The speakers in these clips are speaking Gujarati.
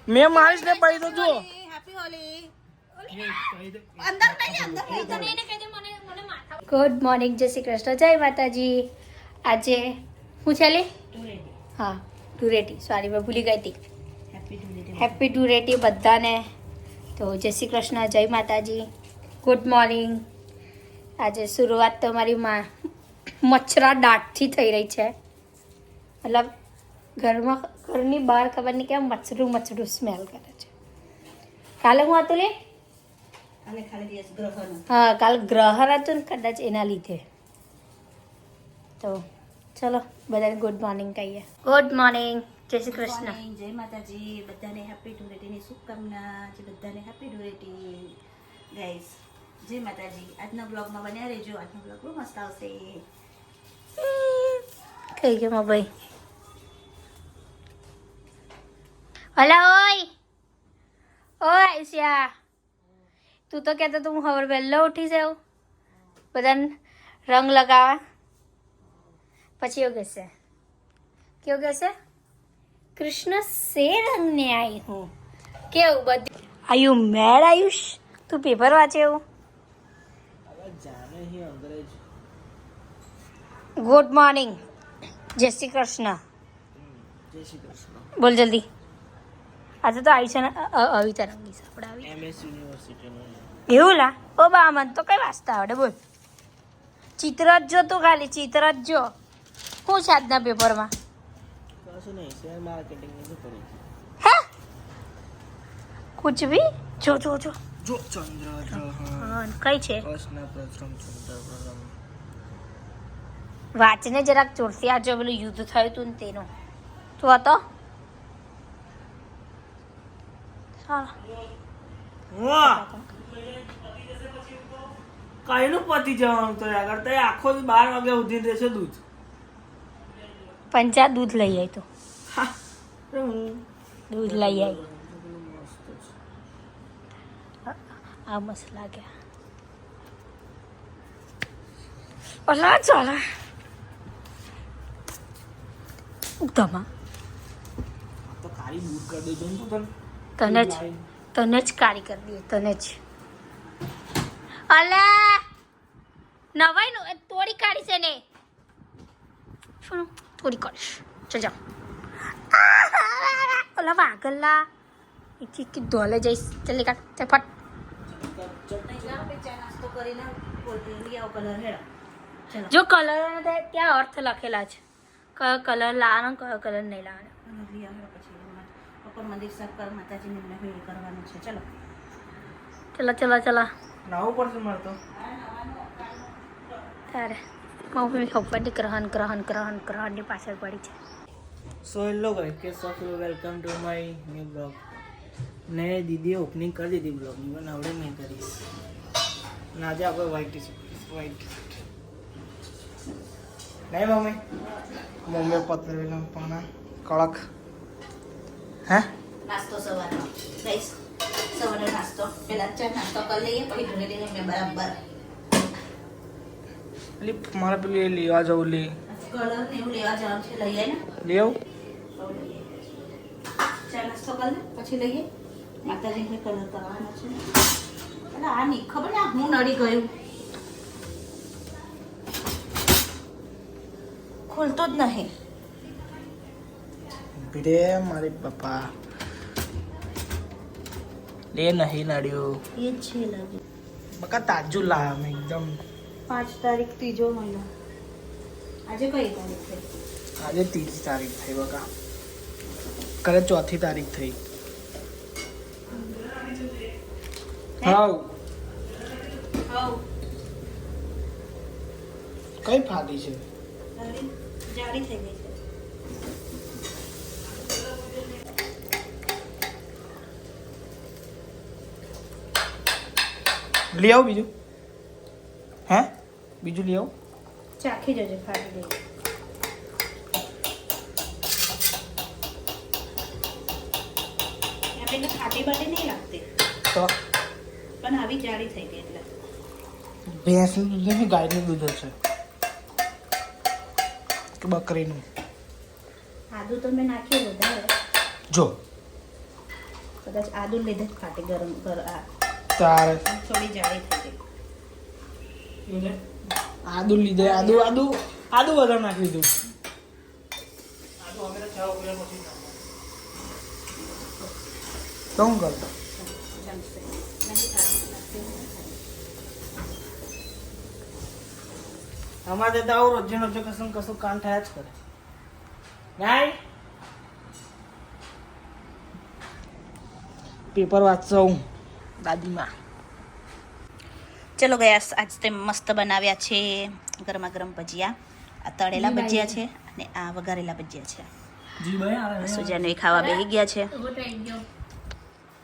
મેં મારીશ ને પડી તો જો હેપી હોલી અંદર નહીં કહી દે મને માથા. ગુડ મોર્નિંગ, જય શ્રી કૃષ્ણ, જય માતાજી. આજે હું છે લે હા ધૂળેટી, સોરી મેં ભૂલી ગઈ હતી. હેપી ધૂળેટી બધાને. તો જય શ્રી કૃષ્ણ, જય માતાજી, ગુડ મોર્નિંગ. આજે શરૂઆત તો મારી મચ્છરા દાંતથી થઈ રહી છે. મતલબ ઘરની બહાર ખબર નહીં કેમ મચ્છરું સ્મેલ કરે છે. કાલે હું હતું લે હા કાલે ગ્રહણ હતું ને કદાચ એના લીધે. તો ચલો બધાને ગુડ મોર્નિંગ કહીએ. ગુડ મોર્નિંગ, જય શ્રી કૃષ્ણ, જય માતાજી. બધાને હેપી ધૂળેટીની શુભકામના છે. બધાને હેપી ધૂળેટી ગાઈસ. જય માતાજી. આજના બ્લોગમાં બન્યા રહેજો. આજનો બ્લોગ બહુ મસ્ત આવશે. કઈ ગયો ભાઈ? હલા ઓય આયુષ્યા, તું તો કહેતો તું હું ખબર વહેલો ઉઠી જાઉં બધાને રંગ લગાવવા. પછી એવું કહેશે કેવું કહેશે? કૃષ્ણ સે રંગને આવી હું. કેવું બધું આયુ મેડ આયુષ, તું પેપર વાંચે એવું. ગુડ મોર્નિંગ, જય શ્રી કૃષ્ણ. બોલ જલ્દી. આજે તો આવી છે ને અવિતા રંગી આપણે આવી MS યુનિવર્સિટીનો એવું લા. ઓ બા મને તો કઈ વાંચતા આવડે બોલ. ચિત્ર જ જો તું, ખાલી ચિત્ર જ જો. શું છે આજના પેપરમાં? કશું નહીં, શેર માર્કેટિંગની શું પડી હે કુછ ભી જો જો જો જો ચંદ્રગ્રહણ હા કઈ છે? કૃષ્ણ પ્રથમ ચંદ્રગ્રહણ. વાંચને જરાક ચોરથી આ જો પેલું યુદ્ધ થયું હતું ને તેનું તો હતો. વાહ કઈનું પતી જવાનું તો આગળ તો આખો 12 વાગ્યા સુધી રહેશે દૂધ. પંચા દૂધ લઈ આવી તો દૂધ લઈ આવી. આ મસ્ત લાગ્યા. ઓલા ચાલે ઉત્તમા તો કાળી દૂધ કરી દેજો ને તું તને જ કારી કરી દઈએ તને જ. અલા નવાઈ નો તોડી કાઢી છે ને શું થોડી કરીશ. ચલ જાઓ. ઓલા વાગલા એક ધોલે જઈશ. ચાલી કાઢ ફટ. ચા નાસ્તો કરીને લઈ આવો કલર હેડા. ચલો જો કલર ત્યાં અર્થ લખેલા છે કયો કલર લાવવાનો કયો કલર નહીં લાવવાનો. લઈ આવો પછી ઉપર મંદિર સાફ કર. માતાજીને એમને ભેળ કરવાનું છે. ચલો ચલો ચલો ચલો. નાવું પડશે મારે તો. ત્યારે મમ્મી ખબર ગ્રહણ ગ્રહણ ગ્રહણ ગ્રહણની પાછળ પડી છે. So hello guys, case of you, welcome to my new blog. ને દીદીએ ઓપનિંગ કરી દીધી બ્લોગની, પણ આવડે નહીં કરીશ. અને આજે આપણે વ્હાઈટ વ્હાઈટ નહીં મમ્મી પતરેલા પાના કડક. હે નાસ્તો સવારનો ગાઈસ. સવારે નાસ્તો પહેલા ચા નાસ્તો કરી લઈએ પછી ધૂળેટીને મેં બરાબર મારે પેલી એ લેવા જવું લે કલર ને એવું લેવા જવાનું છે. લઈ આવીને લે આવું. ચા નાસ્તો કરી લે પછી લઈએ. માતાજીને કલર કરવાનો છે. એટલે આ નહીં ખબર ને હું નડી ગયું. ખુલતો જ નહીં. ભીડે મારી પપ્પા લે નહીં નડ્યું. એ જ છે લાગે. બકા તાજું લાયા મેં એકદમ. 5 તારીખ ત્રીજો મહિનો. આજે કઈ તારીખ થઈ? આજે 30 તારીખ થઈ બકા. કાલે 4 તારીખ થઈ. હાઉ કઈ ફાટી છે? જાડી થઈ ગઈ છે. લઈ આવું બીજું. હે બીજું લઈ આવું. ચાખી જજો ફાટી ગઈ. આપણે ફાટી બાટી નહીં લાગતી તો પણ આવી જાડી થઈ ગઈ એટલે. ભેંસનું દૂધ છે ગાયનું દૂધ છે કે બકરીનું? આદુ તો મેં નાખ્યું વધારે. જો કદાચ આદુ લીધે જ ફાટે ગરમ આ તારે થોડી જાડી થઈ ગઈ. આદુ લીધે આદુ વધારે નાખી દીધું. આદુ અમે તો ચા ઉકળ્યા પછી તો હું કરું જમશે નહીં ખાવાનું. અમારે તો આવું રોજે રોજે કશું કામ થયા જ કરે. નાઈ પેપર વાંચતો હું દાદીમાં. ચલો ગયા આજ તે મસ્ત બનાવ્યા છે ગરમા ગરમ ભજીયા. આ તળેલા ભજીયા છે અને આ વઘારેલા ભજીયા છે. જી ભાઈ આવે સુજાને ખાવા બેસી ગયા છે. ઉભો થઈ ગયો.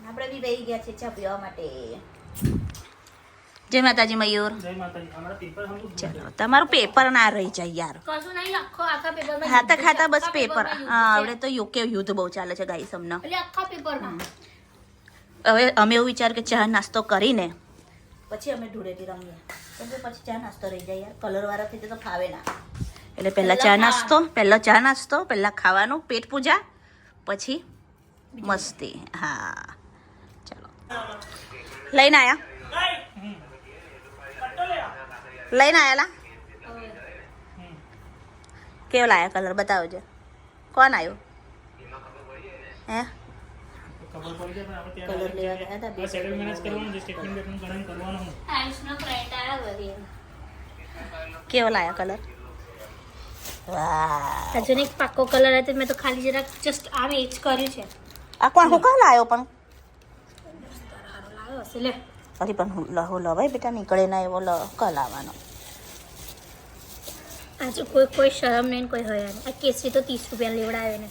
આપણે બી બેસી ગયા છે ચા પીવા માટે. જય માતાજી મયુર. જય માતાજી. અમારા પેપર સમજુ. ચલો તમારું પેપર ના રહી જાય યાર. કશું નહીં લખો આખા પેપરમાં. ખાતા ખાતા બસ પેપર. હા આવડે તો યુકે યુદ્ધ બહુ ચાલે છે ગાઈસ અમને. એટલે આખા પેપરમાં. હવે અમે એવું વિચાર કે ચા નાસ્તો કરીને પછી અમે ધૂળેટી રમીએ. કેમ કે પછી ચા નાસ્તો રહી જાય યાર. કલર વાળા થઈ તો ફાવે ના. એટલે પહેલા ચા નાસ્તો પહેલા ખાવાનું પેટ પૂજા પછી મસ્તી. હા ચલો લઈને આયા લા કેવો લાયા કલર બતાવજો. કોણ આવ્યો હે ખબર પડી જાય પણ કલર લેવા ગયા હતા. આપણે સેટલ મેનેજ કરવાનું છે. સ્ટેટમેન્ટ બેટમેન્ટ કરીને કરવાનું હું. આયુષનો ફ્રેન્ડ આવ્યો વળી. કેવો લાયા કલર? વાહ હજુ એક પાક્કો કલર હતો મેં તો ખાલી જરાક જસ્ટ આમ એ જ કર્યું છે. આ કોણ હું કાલ આવ્યો પણ સારો લાવ્યો હશે લે. અરે પણ હું લવાય બેટા નીકળે ના એવો કલ આવવાનો. આજે કોઈ શરમ નહીં ને કોઈ હયા નહીં. આ કેસરી તો 30 રૂપિયા લેવડાવે ને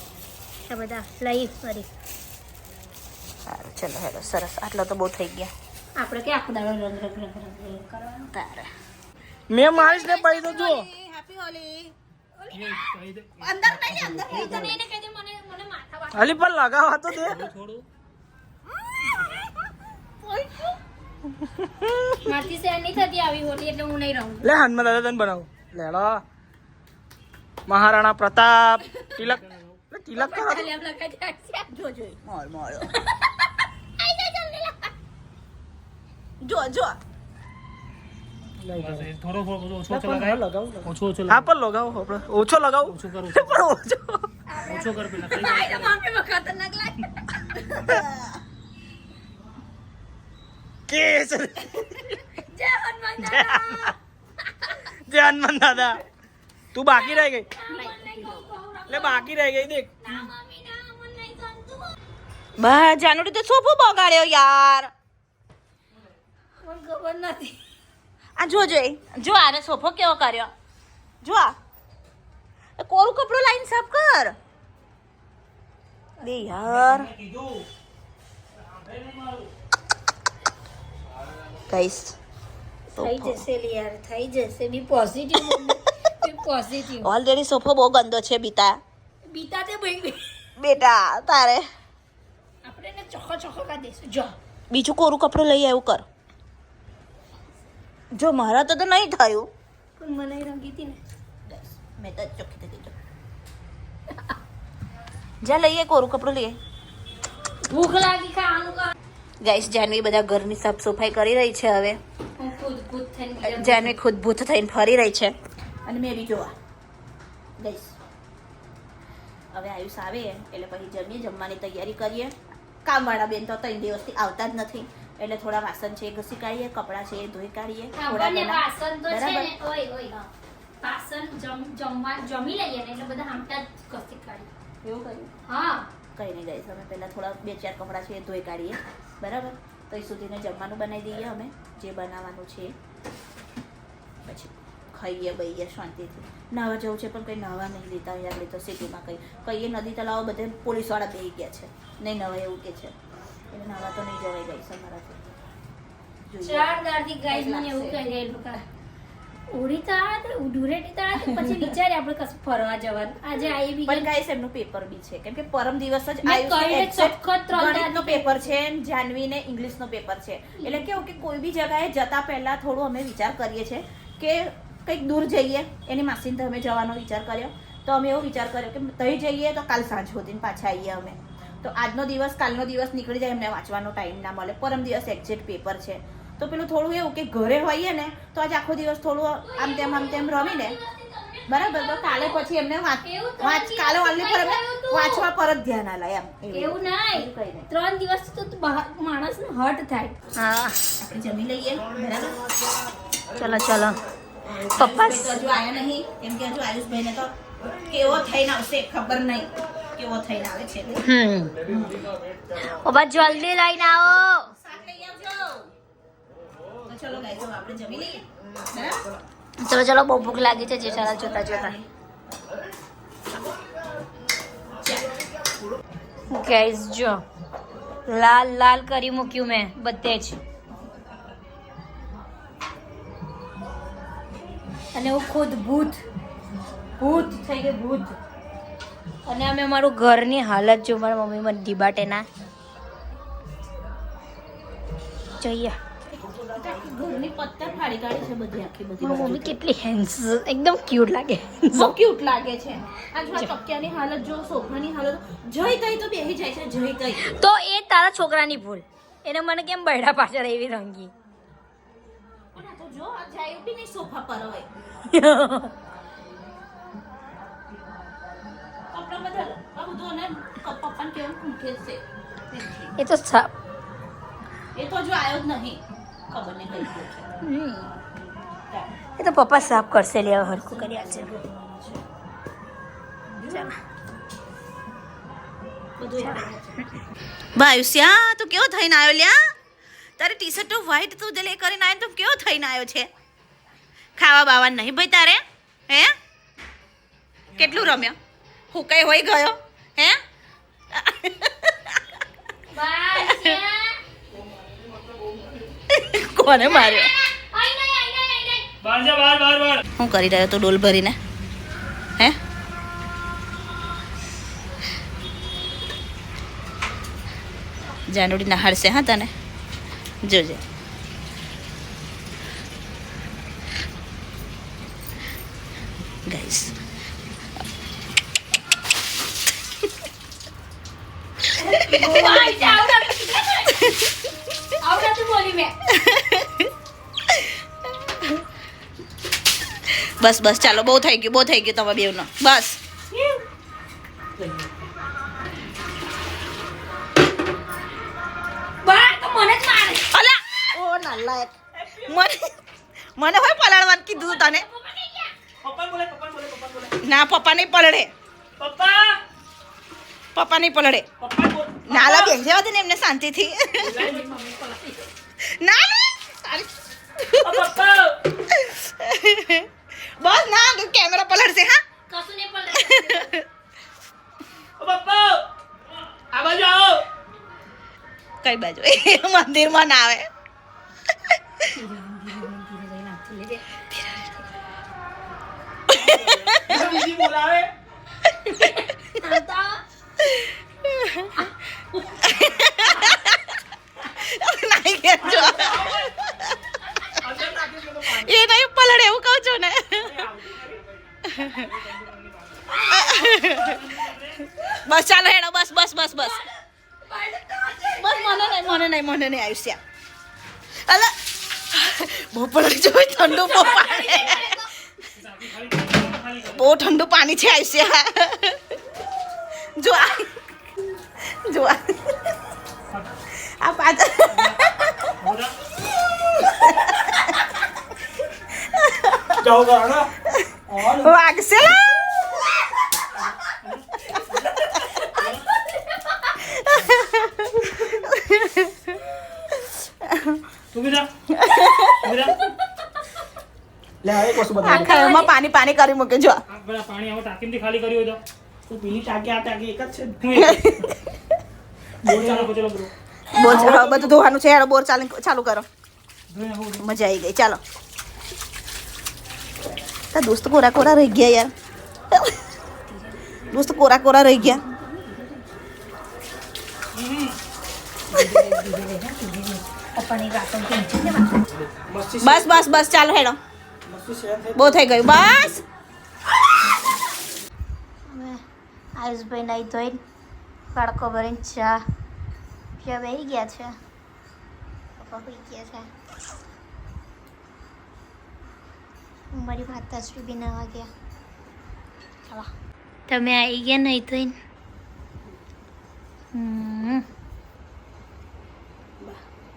આ બધા લઈ ફરી. સારું ચલો હેલો સરસ. આટલો તો બહુ થઈ ગયા. આપણે કે આખું દાડો રંગ કરવાનું. તારે મેં મારીશ ને પડી તો જો હેપી હોલી. કહી દે અંદર નહીં અંદર તો નહીં ને કહી દે મને માથા વાળા. હાલી પણ લગાવા તો દે થોડું. મારથી શેર નહીં થતી આવી હોલી એટલે હું નહીં રહું. લે હનુમાન દાદા તને બનાવું. લેડો મહારાણા પ્રતાપ તિલક તિલક કરો. ખાલી આમ લગાડી રાખશે. જો જો મોળ મોળ આઈ જા જલ્દી લા. જો જો થોડો ઓછો લગાવો. ઓછો હા પણ લગાવો આપણે ઓછો લગાવો. ઓછો કરું પણ ઓછો કર પેલા કઈ આઈ જા માપે ખતરનાક લાગે. કેસ જય હનુમાન દાદા. જય હનુમાન દાદા. તું બાકી રહી ગઈ. લે બાકી રહી ગઈ દેખ. ના મમ્મી ના મને નહીં ગમતું. બા જાનુડી તો સોફો બગાડ્યો યાર. મને ખબર નથી. આ જો આને સોફો કેવો કર્યો. જો આ કોરું કપડું લાઈન સાફ કર બે યાર. ગાઈસ થઈ જશે લે યાર થઈ જશે. B positive B positive. Already સોફો બહુ ગંદો છે બીતા બીતા તે ભાઈ બેટા તારે આપણે ને ચોખ્ખો કરી દઈશું. જો બીજું કોરું કપડું લઈ આવ્યું કર. જો મારા તો નહીં થયું. પણ મને રંગી હતી ને. મેં તો ચોખ્ખી થઈ ગઈ. જા લઈએ કોરું કપડું લઈએ. ભૂખ લાગી ખાવાનું કર. ગાઈસ જાનવી બધા ઘરની સાફ સફાઈ કરી રહી છે. હવે હું ખુદ ભૂત થઈને જાનવી ખુદ ભૂત થઈને ફરી રહી છે. અને મેં બી જોવા ગાઈસ હવે આયુષ આવે એટલે પછી જમવાની તૈયારી કરીએ. કામવાળા બેન તો 3 દિવસથી આવતા જ નથી એટલે થોડા વાસણ છે એ ઘસી કાઢીએ, કપડાં છે એ ધોઈ કાઢીએ. થોડા આપણને પહેલા વાસણ તો છે બરાબર? ને ઓય વાસણ જમી લઈએ ને એટલે બધા હામટા જ કસી કાઢી. એવું કર્યું હા કંઈ નહીં ગાઈસ અમે પહેલાં થોડા 2-4 કપડાં છે એ ધોઈ કાઢીએ બરાબર. તો એ સુધીને જમવાનું બનાવી દઈએ અમે જે બનાવવાનું છે પછી ખાઈએ બઈએ શાંતિથી. નાહવા જવું છે પણ કંઈ નાહવા નહીં દેતા અહીંયા આગળ તો સિટીમાં કહીએ નદી તળાવ બધે પોલીસવાળા બેસી ગયા છે નહીં નવાય એવું કે છે એટલે નાહવા તો નહીં જવાય ગાઈસ અમારાથી. જોઈએ. 4 દાડથી ગાઈસ મને એવું કહી દે લોકો ઉડી તાળા ઉડુરેટી તાળા પછી વિચારે આપણે કશું ફરવા જવાનું. આજે આવી બી પણ ગાઈસ એમનું પેપર બી છે કેમ કે પરમ દિવસ જ મેં કહીને સખત 3 ગણિતનો પેપર છે અને જાનવીને ઇંગ્લિશનો પેપર છે એટલે કેવું કે કોઈ બી જગ્યાએ જતા પહેલા થોડું અમે વિચાર કરીએ છીએ કે કંઈક દૂર જઈએ. એની માસીને અમે જવાનો વિચાર કર્યો તો અમે એવો વિચાર કર્યો કે તઈ જઈએ તો કાલ સાંજ સુધીને પાછા આવીએ અમે. તો તો આજનો દિવસ કાલનો દિવસ નીકળી જાય, એમને વાંચવાનો ટાઈમ ના મળે. પરમ દિવસ એક્ઝેક્ટ પેપર છે, તો પેલું થોડું એવું કે ઘરે હોઈએ ને તો આજે આખો દિવસ થોડું આમ તેમ રમીને બરાબર, તો કાલે પછી એમને કાલે ઓનલી પર વાંચવા પર જ ધ્યાન આલે એમ. એવું નહીં, 3 દિવસ તો માણસનો હટ થાય. હા આપણે જમી લઈએ બરાબર. ચલો ચલો. પપ્પા તો હજુ આયા નહીં, કેમ કે હજુ આયુષભાઈને તો કેવો થઈને આવશે ખબર નહીં, કેવો થઈને આવે છે. પપ્પા જલ્દી લઈને આવો. શાક લઈ આવજો. તો ચલો ગાઈસ હવે આપણે જમી લઈએ બરાબર. ચલો ચલો, બહુ ભૂખ લાગી છે જેઠાલાલ જોતા જોતા. ગાઈસ જો લાલ લાલ કરી મૂક્યું મેં બધે જ, અને હું ખુદ ભૂત થઈ ગઈ ભૂત. અને અમે અમારું ઘરની હાલત જો મારા મમ્મી મને ડીબાટે ના જોઈએ. ઘરની પત્તર ફાડી કાઢી છે બધી, આખી બધી. મારી મમ્મી કેટલી હેન્ડસમ, એકદમ ક્યુટ લાગે. બહુ ક્યુટ લાગે છે. આ જો તકિયાની હાલત જો, સોફાની હાલત, જઈ તઈ તો બેહી જાય છે, જઈ તઈ. તો એ તારા છોકરાની ભૂલ, એને મને કેમ બૈડા પાછળ એવી રંગી. પણ આ તો જો આ જાય બી નહીં સોફા પર હવે. કપડા બદલ આ બધું, અને પપ્પાને કેવું મૂકે છે એ તો એ તો જો આવ્યો જ નહીં, ખબર નહીં કઈ ગયો છે. એ તો પપ્પા સાફ કરશે. લે હવે હરખું કરી આપશે. ભાયુષ્યા તું કેવો થઈને આવ્યો લ્યા? તારી ટી શર્ટ તો વ્હાઈટ તું લે કરીને આવ્યો, તું કેવો થઈને આવ્યો છે? ખાવા બાવા નહીં ભાઈ તારે? હે કેટલું રમ્યો? હું કઈ હોય ગયો હે? કોને માર્યો? હું કરી રહ્યો તો ડોલ ભરીને હે? જાનુડી નહાડશે હા તને, જોજે. ગાઈસ બસ બસ ચાલો, બહુ થઈ ગયું તમે બેવનો. બસ અલા ઓ નાલાયક, મને હોય પલાળવાનું કીધું તને. ના પપ્પા નહીં પલળે, પપ્પા નહીં પલળે. નાલા બેસી જવા દે ને એમને શાંતિથી. ના બસ ના, કેમેરા પલળશે હા. કઈ બાજુ? મંદિરમાં ના આવે. એ નહીં પલળે એવું કહું છું ને. બસ ચાલો હેડો, બસ બસ બસ બસ બસ. મને નહીં આયુષ્યા. અલા બહુ પલળી જો, ઠંડુ બહુ પાણી, બહુ ઠંડુ પાણી છે આયુષ્યા. જો આ પાછળ વાગશે. પાણી કરી મૂકે જો. પાણી હવે ટાંકીમાંથી ખાલી કર્યું હોય તો પેલી ટાંકી આ ટાંકી એક જ છે. બોર ચાલુ કરો બ્રો. બોર ચાલો, બધું ધોવાનું છે. બોર ચાલુ કરો. મજા આવી ગઈ. ચાલો તાર દોસ્ત કોરા રહી ગયા યાર. દોસ્ત કોરા રહી ગયા. બસ ચાલો હેડો, બહુ થઈ ગયું. બસ આયુષભાઈ નહીં ધોઈ બાળકો ભરીને ચા પીવા બેસી ગયા છે. પપ્પા હોઈ ગયા છે. મારી માતાશ્રી બી નાવા ગયા. ચાલો તમે આવી ગયા નહીં તો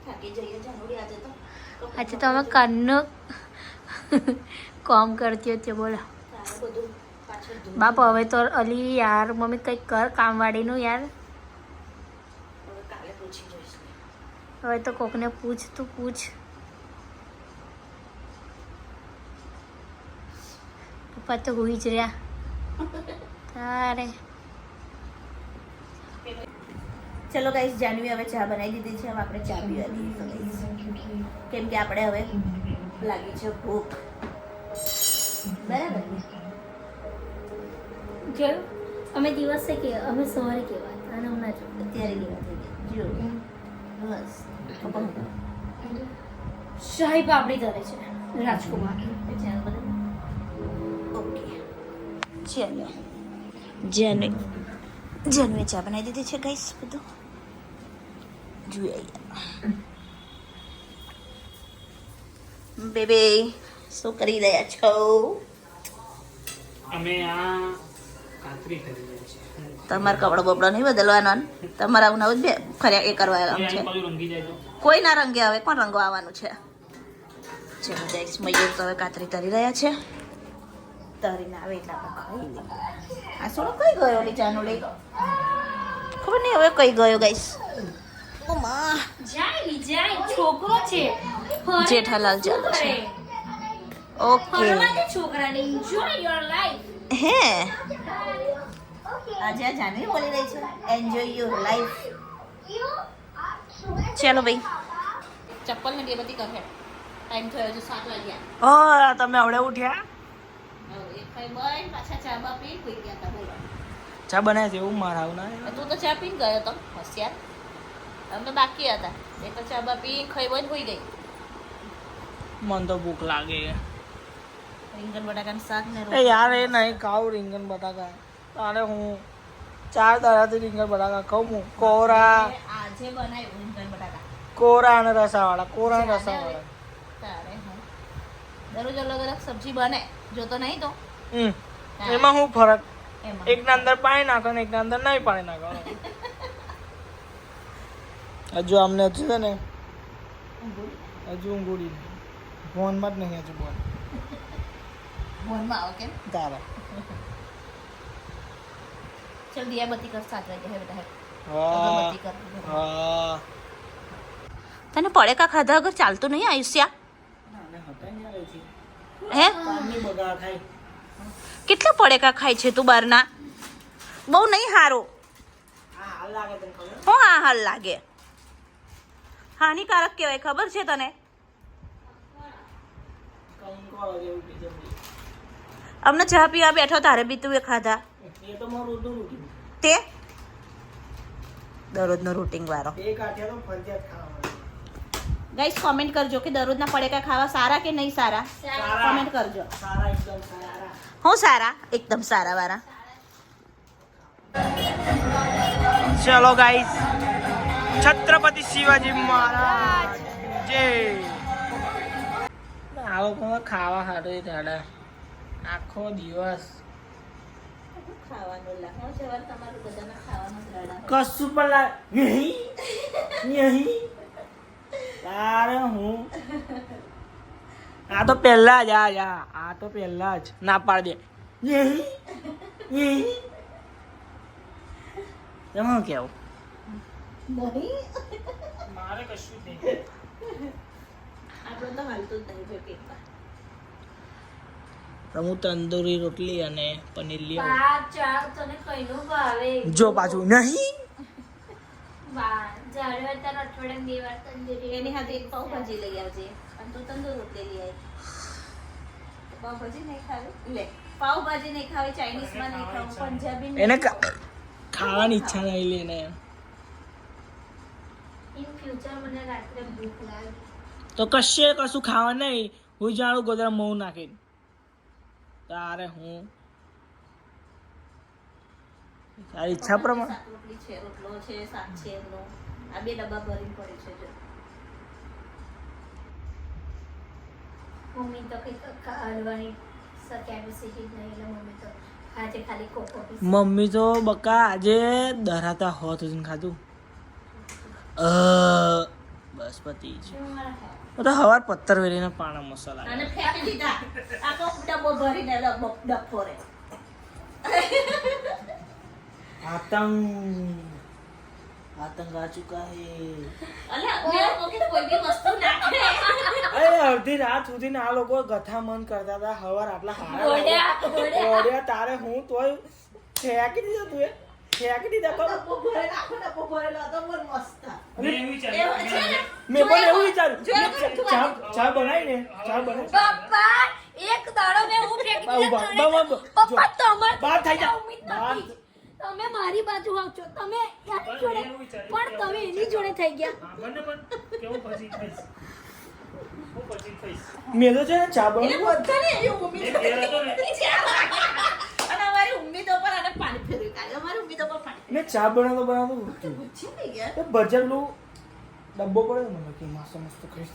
થાકી જઈએ જાનુડી આજે તો. આજે તો અમે કાનનું કામ કરતી હતી. બોલો તારે બધું પાછળ ધૂળ. બાપ હવે તો અલી યાર મમ્મી કંઈક કર કામવાળીનું યાર. હવે કાલે પૂછી જોઈશ. હવે તો કોકને પૂછ તું પૂછ. પપ્પા તો હોઈ જ રહ્યા તારે. ચલો ગાઈસ, જાનવી હવે ચા બનાવી દીધી છે. હવે આપણે ચા પીવાની છે guys. કેમ કે આપણે હવે લાગી છે ભૂખ. બરાબર ને? જોયું અમે દિવસે કે અમે સવારે કેવા અને હમણાં જો અત્યારે કેવા થઈ ગયા જો. બસ શાહી પાપડી ધરે છે રાજકુમાર. ઓકે ચલો. જાનવી ચા બનાવી દીધી છે ગાઈસ. બધું જોઈએ. બેબે શું કરી રહ્યા છો? અમે આ કાતરી કરી રહ્યા છીએ. તમારે કપડો બપડો નહીં બદલવાનો ને? તમારે આવું નવું જ બે ફર્યા એ કરવા આવ્યા છે. બધું રંગી જાય તો કોઈ ના રંગે આવે. કોણ રંગો આવવાનું છે? ચલો ગાઈસ, મયુર તો હવે કાતરી તરી રહ્યા છે. તરીને આવે એટલે આપણે ખાઈ લઈએ. આ સોનો કઈ ગયો લી ચાનો લઈ? ખબર નહીં હવે કઈ ગયો ગાઈસ. ઓ માં જાય છોકરો છે. જેઠાલાલ ચાલે છે. ઓકે છોકરાને એન્જોય યોર લાઈફ. હે આજે આ જાનવી બોલી રહી છે એન્જોય યોર લાઈફ. ચાલો ભાઈ, ચપ્પલ ને બે બધી કરે. ટાઈમ થયો છે 7 વાગ્યા. તમે આવડે ઉઠ્યા? હવે એક ખાઈ બન પાછા ચા બા પી કોઈ ગયા હતા. બોલો, ચા બનાવે છે એવું મારા આવું ના. તું તો ચા પીને ગયો તો હોશિયાર. અમે બાકી હતા. એ તો ચા બા પી ખાઈ બન હોઈ ગઈ. મને તો ભૂખ લાગે. રીંગણ બટાકાનું શાક ને એ રોટલી. યાર એ નહીં ખાવ રીંગણ બટાકા. તારે હું 4 દાડાથી રીંગણ બટાકા ખાઉં હું. કોરા આજે બનાવ્યું રીંગણ બટાકા. કોરા અને રસાવાળા. કોરા અને રસાવાળા. તારે હું દરરોજ અલગ અલગ સબ્જી બને. જોતો નહીં તો એમાં શું ફરક? એમાં એકના અંદર પાણી નાખો ને એકના અંદર નહીં પાણી નાખો. હજુ અમને હજુ છે ને હજુ ઊંઘુડી ફોનમાં જ નહીં હજુ બોલ ભોનમાં આવો કેમ? તારા ચલ દિયાબત્તી કર 7 વાગ્યા હે બેટા. હે હા અગરબત્તી કર. હા તને પડેકા ખાધા વગર ચાલતું નહીં આયુષ્યા? હે કેટલા પડેકા ખાય છે તું બહારના? બહુ નહીં હારું. હું આ હાલ લાગે હાનિકારક કહેવાય. ખબર છે તને? અમને ચા પીવા બેઠો તારે બી તું એ ખાધા. તે દરરોજનો રૂટિંગ વાળો. ગાઈસ કોમેન્ટ કરજો કે દરરોજના પડેકા ખાવા સારા કે નહીં સારા. કોમેન્ટ કરજો. હું સારા, એકદમ સારા વાળા. ચલો ગાઈસ, છત્રપતિ શિવાજી મહારાજ જય. આ લોકો ખાવા હારે દાડા આખો દિવસ ખાવાનું લાગો છે વાર તમારું બધાના ખાવાનું જ રડા. કશું પણ નહીં તારે હું આ તો પહેલા જ આ તો પહેલા જ ના પાડી દે. એમાં કેવું મારે કશું નહીં. આપણું તો હાલતું જ નહીં જો કે હું તંદૂરી રોટલી અને પનીર લઈ આવું. બા ચા તને કઈનું ભાવે? જો પાછું નહીં બા જ્યારે હોય ત્યારે અઠવાડિયામાં 2 વાર તંદૂરી. એની હાથે એક પાવભાજી લઈ આવજે અને તું તંદૂર રોટલી લઈ આવી. પાવભાજી નહીં ખાવી લે. પાવભાજી નહીં ખાવી, ચાઇનીઝમાં નહીં ખાવું, પંજાબી નહીં એને ખાવું. ખાવાની ઈચ્છા નહીં લેને. ઇન ફ્યુચર મને રાત્રે ભૂખ લાગે તો કશું ખાવા નહીં. હું જાણું ગોદરા મઉં નાખીને તારે હું તારી ઈચ્છા પ્રમાણે. શાક રોટલી છે, રોટલો છે, શાક છે એમનો. આ 2 ડબ્બા ભરીને પડે છે જો. મમ્મી તો કઈ હલવાની કેપેસિટી જ નહીં એટલે મમ્મી તો આજે ખાલી કોકો પીસ. મમ્મી તો બકા આજે દરાતા હોત સુધી ખાધું. બસ પતી છે. તો હવાર પત્તર વેરીના પાણા મસાલા અને ફેંકી દીધા. આખો ડબ્બો ભરીને ડબ્બો રે. આતંક આ ચુકા હે. અલા મેં ઓકે કોઈ બી વસ્તુ નાખે. અરે અડધી રાત સુધી આ લોકો ગથા મન કરતા હતા. હવાર આટલા હારા તારે હું તોય ફેંકી દીધો તું એ ફેંકી દીધા ખબર? ડબ્બો ભરેલો આખો ડબ્બો ભરેલો હતો બહુ મસ્ત. મેં પણ એવું વિચાર્યું ચા બનાવીને ચા બનાવી પપ્પા એક દાડો મેં હું ફેંકી દીધા. પપ્પા તમાર બાર થઈ જા. ઉમ્મીદ નથી. તમે મારી બાજુ આવજો. તમે એની જોડે પણ તમે એની જોડે થઈ ગયા. મેં તો છે ને ચા એટલે બનાવી બધાને એવી ઉમ્મીદ હતી. અને અમારી ઉમ્મીદો પર આને પાણી ફેરવી કાઢ્યું. અમારી ઉમ્મીદો પર પાણી મેં ચા બનાવતો પૂછી નહીં ગયા. તો ભજરનું ડબ્બો પડે ને મને કે મસ્ત મસ્ત ખાઈશ.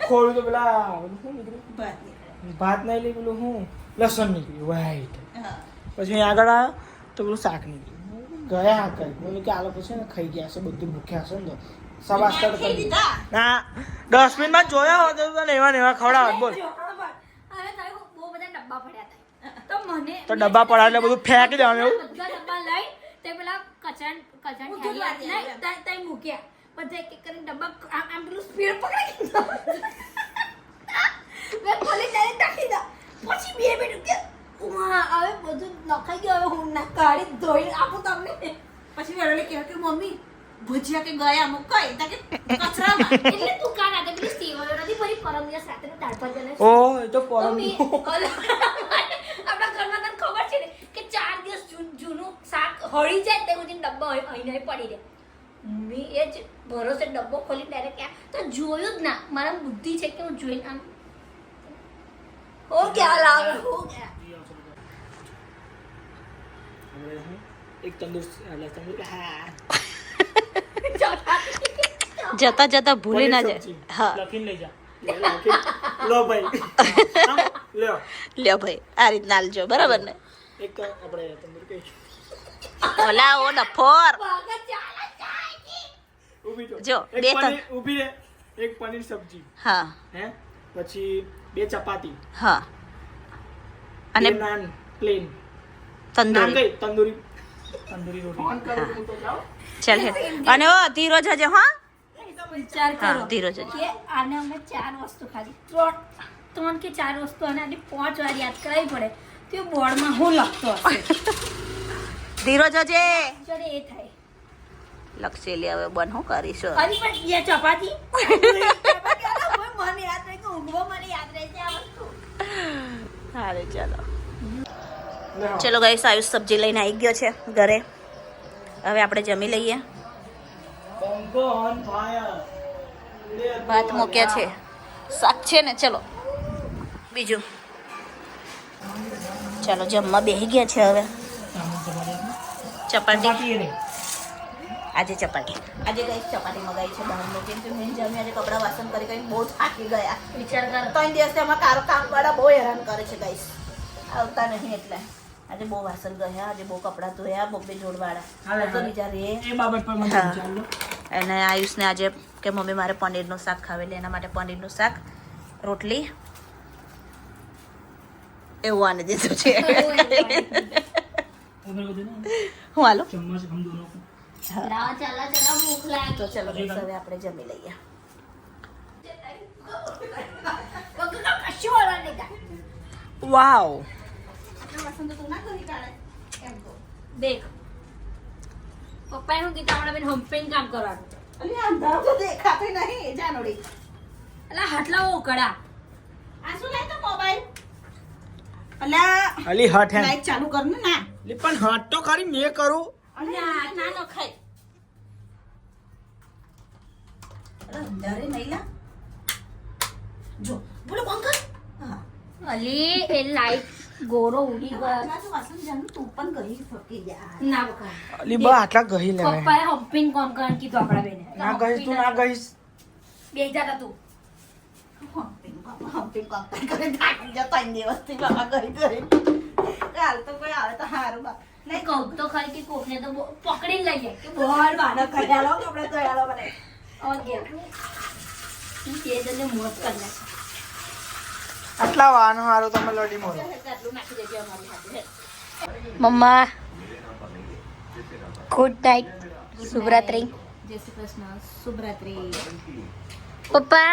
ખોલું તો પેલા શું નીકળ્યું ભાત નીકળે. ભાત નહીં લઈ પેલું હું લસણ નીકળ્યું વાઈટ. હા. પછી અહીં આગળ આવ્યો તો પેલું શાક નીકળ્યું. ગયા કરી બોલે કે આ લોકો છે ને ખાઈ ગયા હશે બધું ભૂખ્યા હશે ને તો સવાસ નાખી દીધા. ના ડસ્ટબિનમાં જોયા હોત તો તને એવા ને એવા ખવડાવત બોલ. હવે તારે બહુ બધા ડબ્બા પડ્યા હતા. તો મને તો ડબ્બા પડ્યા એટલે બધું ફેંકી દેવાનું એવું. બધા ડબ્બા લઈ તે પેલા કચરાણ ઊંધું લાગી નહીં તઈ મૂક્યા. બધા એક એક કરીને ડબ્બા આમ પેલું સ્પીડ પકડી લીધો. મેં ખોલી ડાયરેક્ટ નાખી દીધા. પછી 2 મિનિટ કે હવે બધું નખાઈ ગયું. હવે હું ના કાઢી ધોઈ આપું તમને. પછી વેળોલે કહે કે મમ્મી ભજીયા કે ગયા અમુક કઈ તા કે કચરામાં. એટલે તું કાં રાતે પેલી સેવલો નથી ભરી પરમ દિવસ રાત્રે દાળ ભાત બને છે. ઓ એ તો પરમ આપણા ઘરમાં તને ખબર છે ને કે 4 દિવસ જૂનું શાક હળી જાય તે સુધી ડબ્બો અહીં પડી રહે. મેં એ જ ભરોસે ડબ્બો ખોલી ડાયરેક્ટ તો જોયું જ ના. મારા બુદ્ધિ છે કે હું જોઈને આમ હો ક્યાં લાવે હો ક્યાં. એક તંદુરસ્ત હા જતા જતા ભૂલી ના જાય. સબ્જી. હા લખીને લઈ જા. લો ભાઈ લ્યો લ્યો ભાઈ આ રીતના આલજો બરાબર ને. એક તો આપણે તંદુર કઈ ઓલા ઓ ડફોર ભાગા ચાલે જાય. ઊભી તો જો, એક બે પનીર ઊભી રે. એક પનીર સબ્જી હા હે પછી 2 ચપાતી હા અને અને નાન પ્લેન તંદૂરી તંદૂરી રોટી ચાલ હે અને ઓ ધીરજ હજે હા વિચાર હા કરો ધીરજ હજે કે આને અમે 4 વસ્તુ ખાધી. 3 કે 4 વસ્તુ અને આની 5 વાર યાદ કરાવી પડે તો એ બોર્ડમાં હું લખતો હશે. ધીરજ હજે જોડે એ થાય. લક્ષેલી હવે બન હું કરીશું હજી પણ બે ચપાતી મને યાદ રહે કે ઊંઘવો મને યાદ રહે છે આ વસ્તુ. હારે ચાલો ચલો ગાઈસ આયુષ સબ્જી લઈને આવી ગયો છે ઘરે. હવે આપણે જમી લઈએ. ભાત મૂક્યા છે શાક છે ને. ચલો બીજું ચાલો જમવા બેસી ગયા છે હવે. ચપાટી આજે ચપાટી આજે ગઈ ચપાટી મગાઈ છે બહારનું કેમ કે મેં જમી આજે કપડાં વાસણ કરી કરીને બહુ થાકી ગયા. વિચાર કર 3 દિવસથી અમારા કામવાળા બહુ હેરાન કરે છે ગાઈસ. આવતા નહીં એટલે આજે બહુ વાસણ ગયા. આજે બહુ કપડાં ધોયા. બબ્બે જોડવાળા તો બીજા રે એ બાબત પર મને હા. વિચાર લો. અને આયુષને આજે કે મમ્મી મારે પનીરનું શાક ખાવેલી એના માટે પનીરનું શાક રોટલી એવું આને દીધું છે. ઉધર ઉધર હું હાલો ચમ્મચ હમ દોનો કો ચલા ભૂખ લાગી. તો ચલો guys, હવે આપણે જમી લઈએ. કશું વાળા નહીં થાય. વાવ દેખ પપ્પાએ શું કીધું આપણા બેન હમ્પિંગ કામ કરવાનું. અલી અંધારું તો દેખાતું નહીં જાનોડી. એટલે હાટલા ઉકળા. આ શું લાય તો મોબાઈલ અલા અલી હટ હે લાઈટ ચાલુ કર ને ના. લી પણ હટ તો ખરી મેં કરું. ના ના નો ખાય. અરે અંધારે નહીં લા. જો બોલો બંધ કર. હા અલી એ લાઈટ ગોરો ઉડી ગયો વાસણ જાનું તું પણ ગઈ ફકી જા ના બકા અલી બા આટલા ગહી લેવાય પપ્પાએ હમ્પિંગ કોમ કરવાનું કીધું આપણા બેને ના ગઈશ તું ના ગઈશ બે જા તું હમ્પિંગ કોમ કરે થાકી જા 3 દિવસથી બાબા ગઈ કાલ તો કોઈ આવે તો હારું બા નહીં કહું તો ખરી કે કોકને તો પકડીને લઈ જાય કે બોલ બાનો ખડાલો આપણે તો આલો મને ઓકે એ જને મોત કરને આટલા વાહનો હારું તમે લડી મોરો આટલું નાખી દેજો અમારી સાથે મમ્મા ગુડ નાઇટ શુભરાત્રી જય શ્રી કૃષ્ણ શુભરાત્રી પપ્પા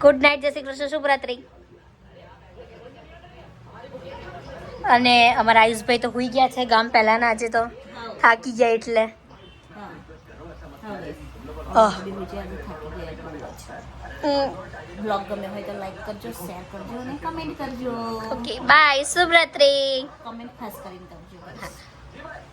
ગુડ નાઇટ જય શ્રી કૃષ્ણ શુભરાત્રી અને અમારા આયુષભાઈ તો હુઈ ગયા છે ગામ પહેલાના આજે તો થાકી ગયા એટલે બ્લોગ ગમે હોય તો લાઈક કરજો શેર કરજો અને કમેન્ટ કરજો ઓકે બાય શુભરાત્રી કમેન્ટ ખાસ કરીને કરજો